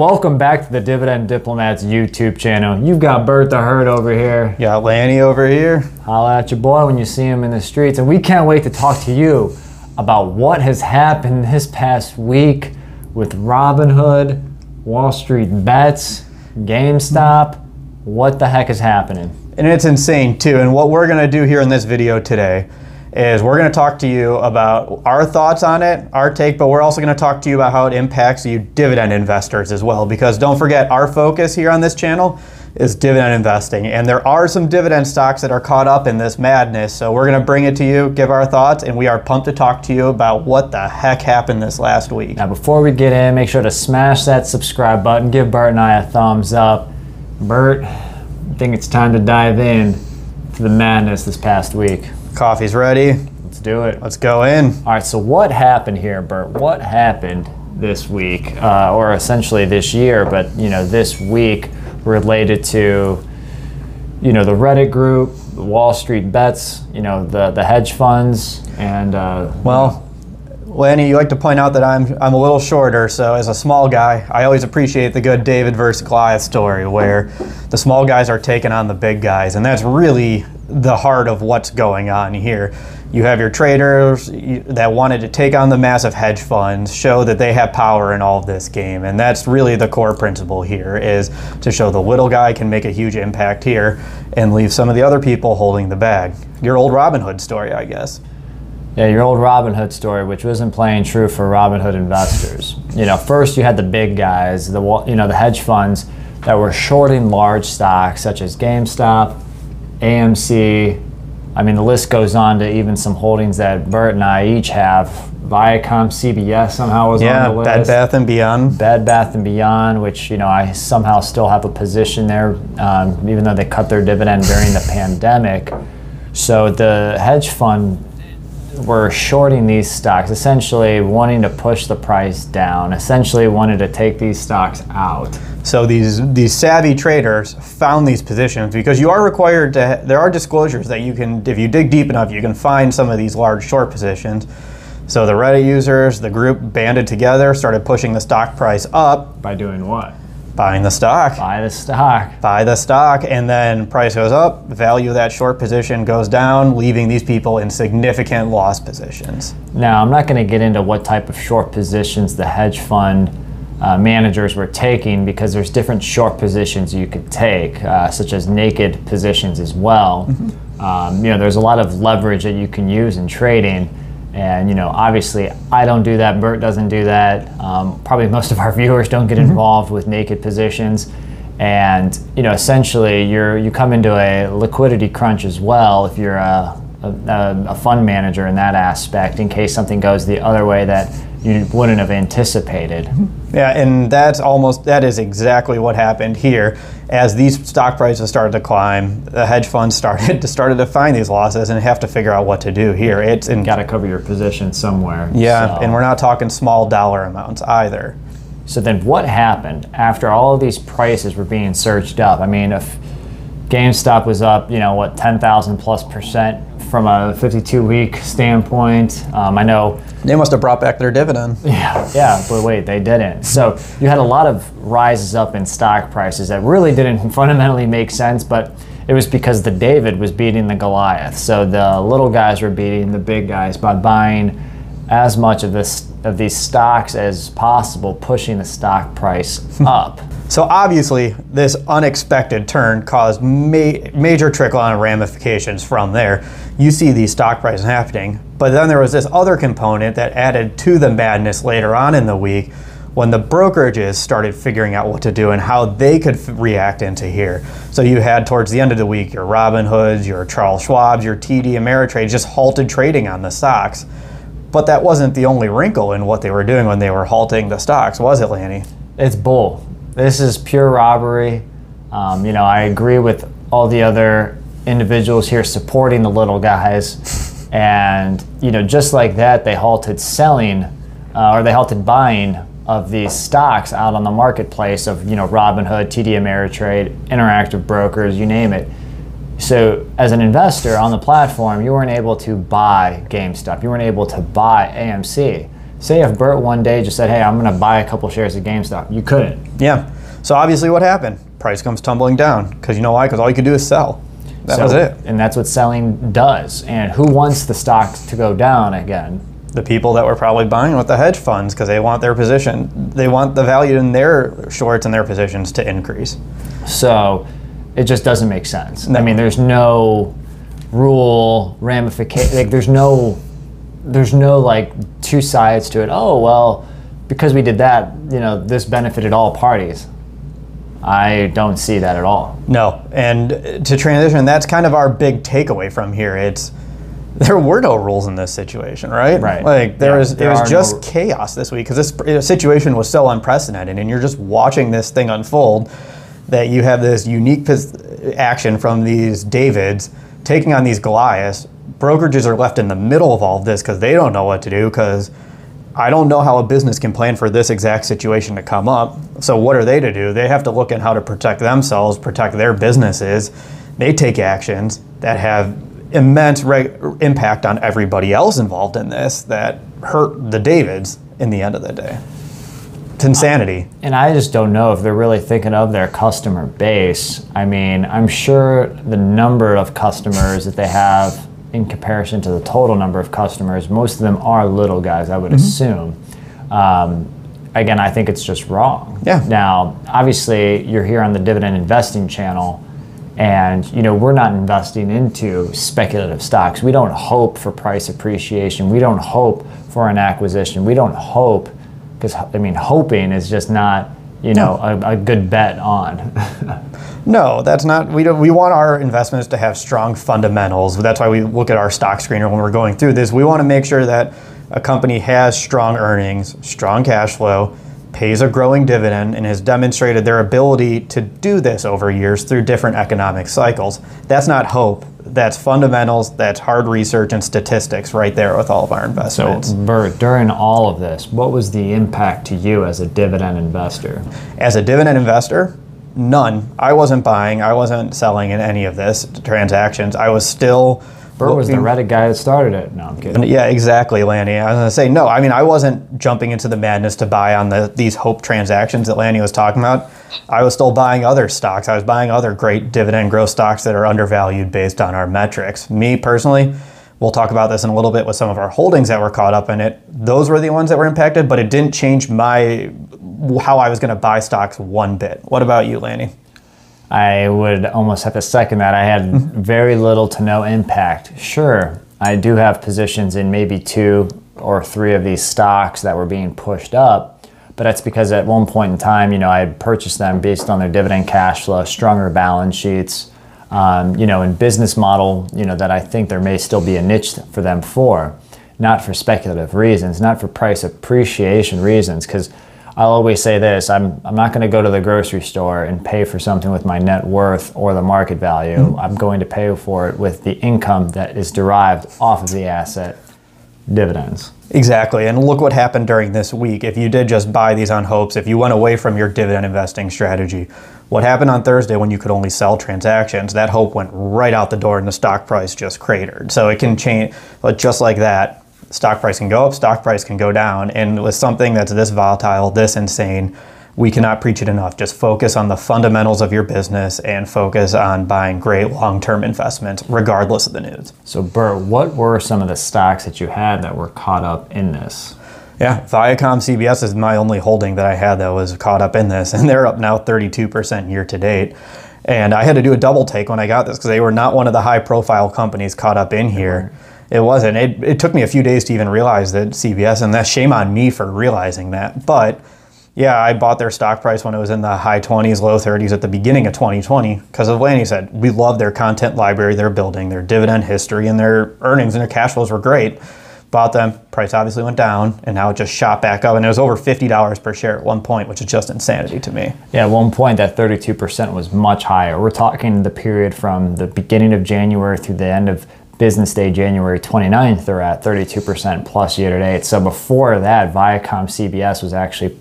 Welcome back to the Dividend Diplomats YouTube channel. You've got Bert the Herd over here. You got Lanny over here. Holla at your boy when you see him in the streets. And we can't wait to talk to you about what has happened this past week with Robinhood, WallStreetBets, GameStop. What the heck is happening? And it's insane too. And what we're gonna do here in this video today is we're going to talk to you about our thoughts on it, our take, but we're also going to talk to you about how it impacts you dividend investors as well. Because don't forget, our focus here on this channel is dividend investing. And there are some dividend stocks that are caught up in this madness. So we're going to bring it to you, give our thoughts, and we are pumped to talk to you about what the heck happened this last week. Now, before we get in, make sure to smash that subscribe button. Give Bert and I a thumbs up. Bert, I think it's time to dive in to the madness this past week. Coffee's ready. Let's do it. Let's go in. All right, so what happened here, Bert? What happened this week, or essentially this year, but this week related to, the Reddit group, the WallStreetBets, the hedge funds, and well, Lanny, you like to point out that I'm a little shorter, so as a small guy, I always appreciate the good David versus Goliath story where the small guys are taking on the big guys, and that's really the heart of what's going on here. You have your traders that wanted to take on the massive hedge funds, show that they have power in all of this game, and that's really the core principle here, is to show the little guy can make a huge impact here and leave some of the other people holding the bag. Your old Robinhood story, I guess. Yeah, your old Robinhood story, which wasn't playing true for Robinhood investors. First you had the big guys, the hedge funds that were shorting large stocks such as GameStop, AMC. I mean, the list goes on to even some holdings that Bert and I each have. ViacomCBS somehow was on the list. Bed Bath & Beyond. Bed Bath & Beyond, which I somehow still have a position there, even though they cut their dividend during the pandemic. So the hedge fund were shorting these stocks, essentially wanting to push the price down, essentially wanted to take these stocks out. So these savvy traders found these positions because you are required to, there are disclosures that you can, if you dig deep enough, you can find some of these large short positions. So the Reddit users, the group banded together, started pushing the stock price up. By doing what? Buying the stock. Buy the stock. Buy the stock, and then price goes up, value of that short position goes down, leaving these people in significant loss positions. Now, I'm not going to get into what type of short positions the hedge fund managers were taking, because there's different short positions you could take, such as naked positions as well. Mm-hmm. There's a lot of leverage that you can use in trading. And obviously I don't do that, Bert doesn't do that. Probably most of our viewers don't get involved with naked positions. And essentially you come into a liquidity crunch as well if you're a fund manager in that aspect, in case something goes the other way that you wouldn't have anticipated. Yeah, and that is exactly what happened here. As these stock prices started to climb, the hedge funds started to find these losses and have to figure out what to do here. You got to cover your position somewhere. Yeah, so. And we're not talking small dollar amounts either. So then what happened after all of these prices were being surged up? I mean, if GameStop was up, 10,000+% from a 52-week standpoint. I know they must have brought back their dividend. Yeah, but wait, they didn't. So you had a lot of rises up in stock prices that really didn't fundamentally make sense, but it was because the David was beating the Goliath. So the little guys were beating the big guys by buying as much of these stocks as possible, pushing the stock price up. So obviously, this unexpected turn caused major trickle-on ramifications from there. You see these stock prices happening, but then there was this other component that added to the madness later on in the week when the brokerages started figuring out what to do and how they could react into here. So you had towards the end of the week, your Robinhoods, your Charles Schwabs, your TD Ameritrade just halted trading on the stocks. But that wasn't the only wrinkle in what they were doing when they were halting the stocks, was it, Lanny? It's bull. This is pure robbery. I agree with all the other individuals here supporting the little guys. And, just like that, they halted selling, or they halted buying of these stocks out on the marketplace of, Robinhood, TD Ameritrade, Interactive Brokers, you name it. So as an investor on the platform, you weren't able to buy GameStop. You weren't able to buy AMC. Say if Bert one day just said, hey, I'm going to buy a couple shares of GameStop, you couldn't. Yeah. So obviously what happened? Price comes tumbling down. Because you know why? Because all you could do is sell. That was it. And that's what selling does. And who wants the stocks to go down again? The people that were probably buying with the hedge funds, because they want their position. They want the value in their shorts and their positions to increase. So it just doesn't make sense. No. I mean, there's no rule ramification. Like, there's no like two sides to it. Oh, well, because we did that, this benefited all parties. I don't see that at all. No, and to transition, that's kind of our big takeaway from here. There were no rules in this situation, right? Right. Like it was just chaos this week because this situation was so unprecedented, and you're just watching this thing unfold. That you have this unique action from these Davids taking on these Goliaths. Brokerages are left in the middle of all of this because they don't know what to do, because I don't know how a business can plan for this exact situation to come up. So what are they to do? They have to look at how to protect themselves, protect their businesses. They take actions that have immense impact on everybody else involved in this that hurt the Davids in the end of the day. It's insanity. And I just don't know if they're really thinking of their customer base. I mean, I'm sure the number of customers that they have in comparison to the total number of customers, most of them are little guys, I would assume. Again, I think it's just wrong. Yeah. Now, obviously, you're here on the Dividend Investing channel, and we're not investing into speculative stocks. We don't hope for price appreciation. We don't hope for an acquisition. We don't hope, because hoping is just not a good bet on. No, that's not. We want our investments to have strong fundamentals. That's why we look at our stock screener when we're going through this. We want to make sure that a company has strong earnings, strong cash flow, pays a growing dividend, and has demonstrated their ability to do this over years through different economic cycles. That's not hope. That's fundamentals. That's hard research and statistics right there with all of our investments. So, Bert, during all of this, what was the impact to you as a dividend investor? As a dividend investor, none. I wasn't buying. I wasn't selling in any of this transactions. I was still... Bert was the Reddit guy that started it. No, I'm kidding. Yeah, exactly, Lanny. I was going to say, no, I wasn't jumping into the madness to buy on these hope transactions that Lanny was talking about. I was still buying other stocks. I was buying other great dividend growth stocks that are undervalued based on our metrics. Me, personally, we'll talk about this in a little bit with some of our holdings that were caught up in it. Those were the ones that were impacted, but it didn't change how I was going to buy stocks one bit. What about you, Lanny? I would almost have to second that. I had very little to no impact. Sure, I do have positions in maybe 2 or 3 of these stocks that were being pushed up, but that's because at one point in time, I had purchased them based on their dividend cash flow, stronger balance sheets, and business model, that I think there may still be a niche for them for, not for speculative reasons, not for price appreciation reasons, because I'll always say this, I'm not going to go to the grocery store and pay for something with my net worth or the market value. I'm going to pay for it with the income that is derived off of the asset, dividends. Exactly, and look what happened during this week. If you did just buy these on hopes, if you went away from your dividend investing strategy, what happened on Thursday when you could only sell transactions, that hope went right out the door and the stock price just cratered. So it can change, but just like that, stock price can go up, stock price can go down, and with something that's this volatile, this insane, we cannot preach it enough. Just focus on the fundamentals of your business and focus on buying great long-term investments regardless of the news. So Bert, what were some of the stocks that you had that were caught up in this? Yeah, ViacomCBS is my only holding that I had that was caught up in this, and they're up now 32% year to date. And I had to do a double take when I got this because they were not one of the high-profile companies caught up in here. It wasn't. It took me a few days to even realize that CBS, and that's shame on me for realizing that. But yeah, I bought their stock price when it was in the high 20s, low 30s at the beginning of 2020 because of Lanny said. We love their content library they're building, their dividend history, and their earnings and their cash flows were great. Bought them, price obviously went down, and now it just shot back up, and it was over $50 per share at one point, which is just insanity to me. Yeah, at one point that 32% was much higher. We're talking the period from the beginning of January through the end of business day, January 29th, they're at 32% plus year to date. So before that, ViacomCBS was actually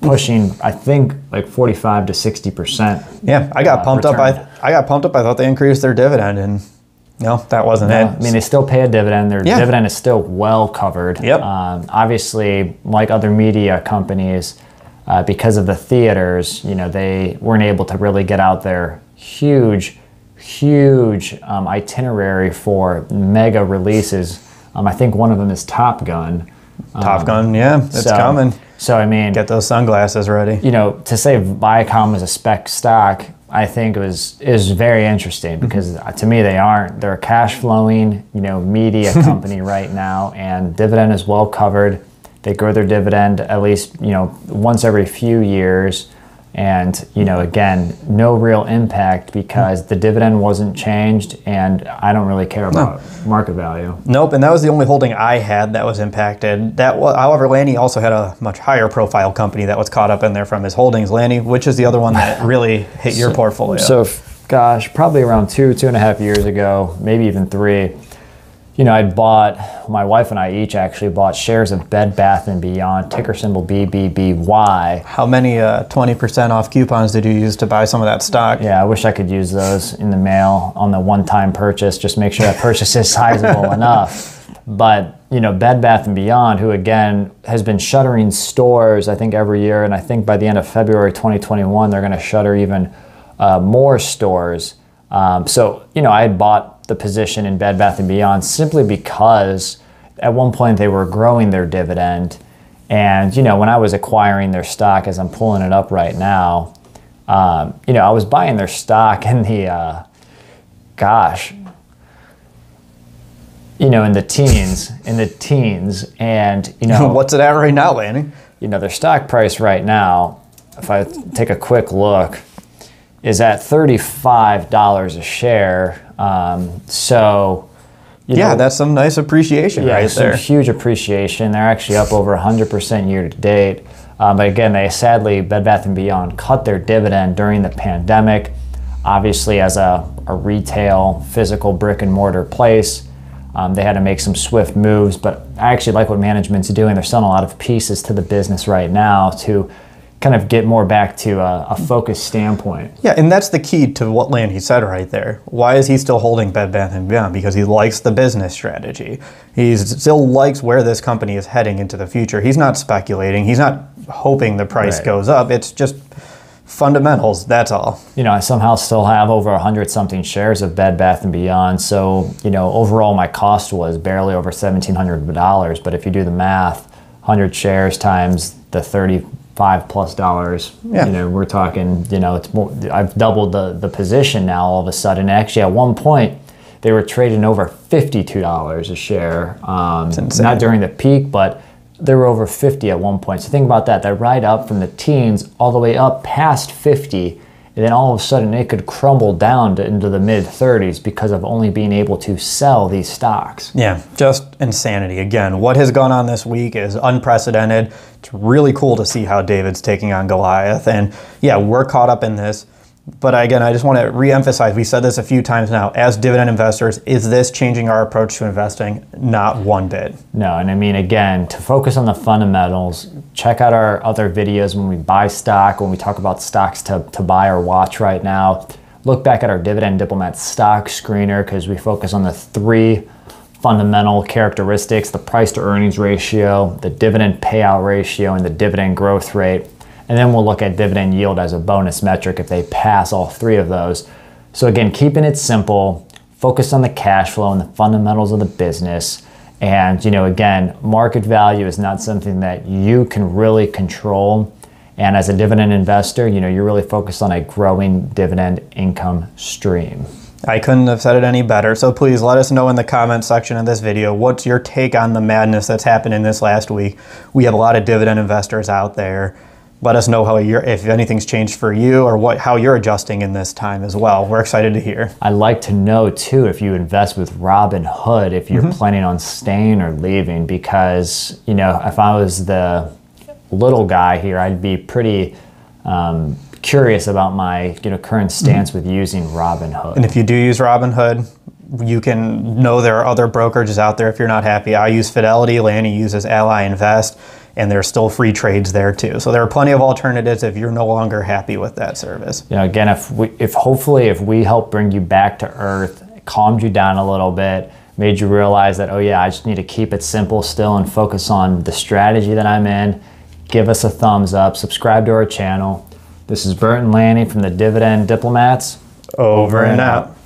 pushing, I think, like 45 to 60%. Yeah, I got pumped up. I got pumped up. I thought they increased their dividend, and No, that wasn't it. I mean, they still pay a dividend. Their dividend is still well covered. Yep. Obviously, like other media companies, because of the theaters, they weren't able to really get out their huge itinerary for mega releases. I think one of them is Top Gun. Top Gun, yeah, it's coming. So, I mean, get those sunglasses ready. To say Viacom is a spec stock, I think is very interesting because to me they're a cash flowing, media company right now, and dividend is well covered. They grow their dividend at least, once every few years. And, again, no real impact because the dividend wasn't changed, and I don't really care about market value. Nope, and that was the only holding I had that was impacted. However, Lanny also had a much higher profile company that was caught up in there from his holdings. Lanny, which is the other one that really hit your portfolio? So, gosh, probably around 2.5 years ago, maybe even 3, I'd bought, my wife and I each actually bought shares of Bed Bath & Beyond, ticker symbol BBBY. How many 20% off coupons did you use to buy some of that stock? Yeah, I wish I could use those in the mail on the one-time purchase, just make sure that purchase is sizable enough. But, Bed Bath & Beyond, who again has been shuttering stores, I think every year, and I think by the end of February 2021, they're going to shutter even more stores. So, I had bought the position in Bed Bath & Beyond simply because at one point they were growing their dividend. And, when I was acquiring their stock, as I'm pulling it up right now, I was buying their stock in the, in the teens. And, what's it at right now, Lanny? Their stock price right now, if I take a quick look, is at $35 a share. That's some nice appreciation right there. Some huge appreciation. They're actually up over 100% year to date. But again, Bed Bath & Beyond cut their dividend during the pandemic. Obviously, as a retail, physical brick and mortar place, they had to make some swift moves. But I actually like what management's doing. They're selling a lot of pieces to the business right now to kind of get more back to a focused standpoint. Yeah, and that's the key to what Lanny said right there. Why is he still holding Bed Bath & Beyond? Because he likes the business strategy. He still likes where this company is heading into the future. He's not speculating. He's not hoping the price goes up. It's just fundamentals, that's all. I somehow still have over 100-something shares of Bed Bath & Beyond. So, overall my cost was barely over $1,700. But if you do the math, 100 shares times the $35+ we're talking, it's more, I've doubled the position now all of a sudden. Actually, at one point, they were trading over $52 a share. Not during the peak, but they were over 50 at one point. So think about that. That ride up from the teens all the way up past 50, and then all of a sudden it could crumble down into the mid-30s because of only being able to sell these stocks. Yeah, just insanity. Again, what has gone on this week is unprecedented. It's really cool to see how David's taking on Goliath. And yeah, we're caught up in this. But again, I just want to re-emphasize, we said this a few times now, as dividend investors, is this changing our approach to investing? Not one bit. No, and I mean, again, to focus on the fundamentals, check out our other videos when we buy stock, when we talk about stocks to buy or watch right now. Look back at our Dividend Diplomat stock screener because we focus on the 3 fundamental characteristics: the price to earnings ratio, the dividend payout ratio, and the dividend growth rate. And then we'll look at dividend yield as a bonus metric if they pass all 3 of those. So again, keeping it simple, focus on the cash flow and the fundamentals of the business. And again, market value is not something that you can really control. And as a dividend investor, you're really focused on a growing dividend income stream. I couldn't have said it any better. So please let us know in the comment section of this video, what's your take on the madness that's happened in this last week? We have a lot of dividend investors out there. Let us know if anything's changed for you or how you're adjusting in this time as well. We're excited to hear. I'd like to know too if you invest with Robinhood, if you're planning on staying or leaving, because if I was the little guy here, I'd be pretty curious about my current stance with using Robinhood. And if you do use Robinhood, you can know there are other brokerages out there if you're not happy. I use Fidelity, Lanny uses Ally Invest, and there's still free trades there too. So there are plenty of alternatives if you're no longer happy with that service. Again, if hopefully we help bring you back to earth, calmed you down a little bit, made you realize that, oh yeah, I just need to keep it simple still and focus on the strategy that I'm in, give us a thumbs up, subscribe to our channel. This is Bert and Lanny from the Dividend Diplomats. Over and out.